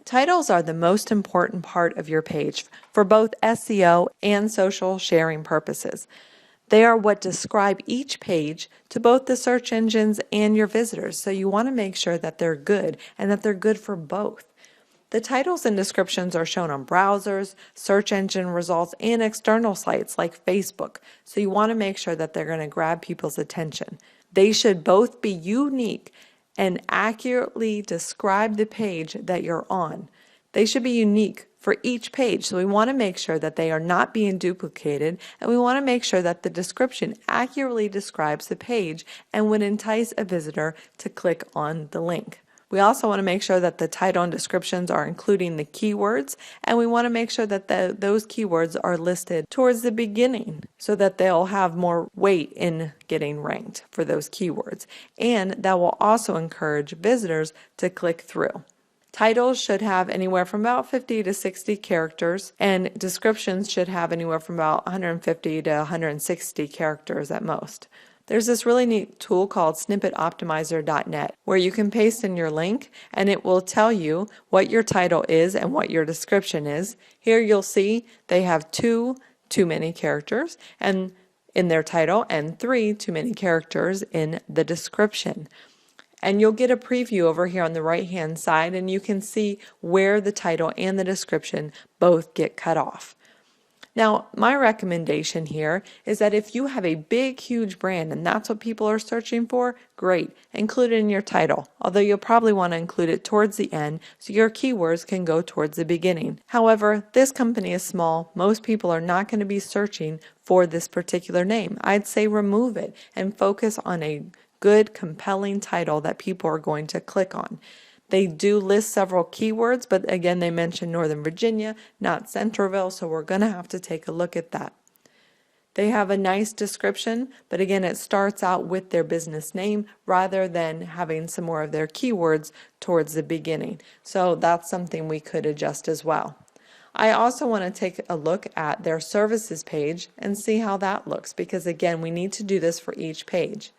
Titles are the most important part of your page for both SEO and social sharing purposes. They are what describe each page to both the search engines and your visitors, so you want to make sure that they're good and that they're good for both. The titles and descriptions are shown on browsers, search engine results, and external sites like Facebook, so you want to make sure that they're going to grab people's attention. They should both be unique and accurately describe the page that you're on. They should be unique for each page, so we want to make sure that they are not being duplicated, and we want to make sure that the description accurately describes the page and would entice a visitor to click on the link. We also want to make sure that the title and descriptions are including the keywords, and we want to make sure that those keywords are listed towards the beginning so that they'll have more weight in getting ranked for those keywords, and that will also encourage visitors to click through. Titles should have anywhere from about 50 to 60 characters, and descriptions should have anywhere from about 150 to 160 characters at most. There's this really neat tool called snippetoptimizer.net where you can paste in your link and it will tell you what your title is and what your description is. Here you'll see they have too many characters and in their title and 3 too many characters in the description. And you'll get a preview over here on the right hand side and you can see where the title and the description both get cut off. Now, my recommendation here is that if you have a big, huge brand and that's what people are searching for, great, include it in your title, although you'll probably want to include it towards the end so your keywords can go towards the beginning. However, this company is small. Most people are not going to be searching for this particular name. I'd say remove it and focus on a good, compelling title that people are going to click on. They do list several keywords, but again, they mention Northern Virginia, not Centerville, so we're going to have to take a look at that. They have a nice description, but again, it starts out with their business name rather than having some more of their keywords towards the beginning. So that's something we could adjust as well. I also want to take a look at their services page and see how that looks, because again, we need to do this for each page.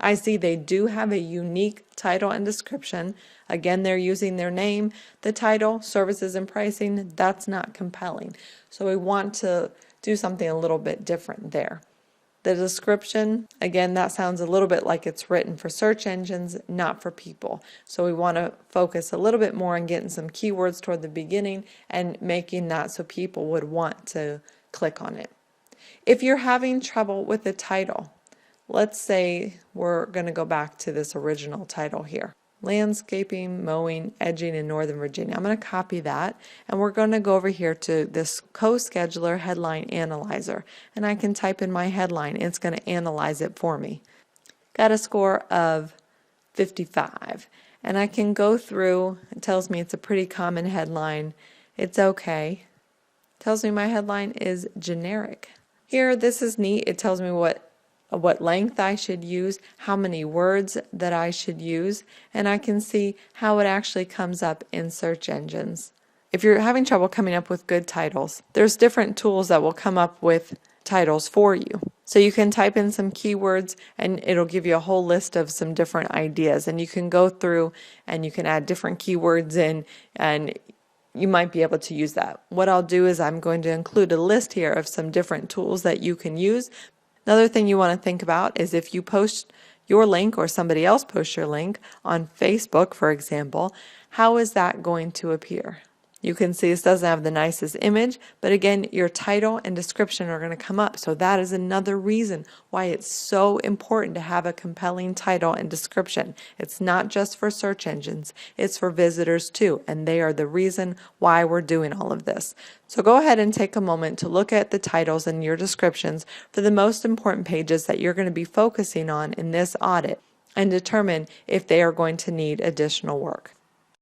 I see they do have a unique title and description. Again, they're using their name, the title, services and pricing. That's not compelling. So we want to do something a little bit different there. The description, again, that sounds a little bit like it's written for search engines, not for people. So we want to focus a little bit more on getting some keywords toward the beginning and making that so people would want to click on it. If you're having trouble with the title, let's say we're going to go back to this original title here. Landscaping, mowing, edging in Northern Virginia. I'm going to copy that and we're going to go over here to this CoScheduler headline analyzer and I can type in my headline and it's going to analyze it for me. Got a score of 55 and I can go through. It tells me it's a pretty common headline. It's okay. It tells me my headline is generic. Here, this is neat. It tells me what length I should use, how many words that I should use, and I can see how it actually comes up in search engines. If you're having trouble coming up with good titles, there's different tools that will come up with titles for you. So you can type in some keywords and it'll give you a whole list of some different ideas, and you can go through and you can add different keywords in and you might be able to use that. What I'll do is I'm going to include a list here of some different tools that you can use. Another thing you want to think about is if you post your link or somebody else posts your link on Facebook, for example, how is that going to appear? You can see this doesn't have the nicest image, but again, your title and description are going to come up. So that is another reason why it's so important to have a compelling title and description. It's not just for search engines, it's for visitors too, and they are the reason why we're doing all of this. So go ahead and take a moment to look at the titles and your descriptions for the most important pages that you're going to be focusing on in this audit and determine if they are going to need additional work.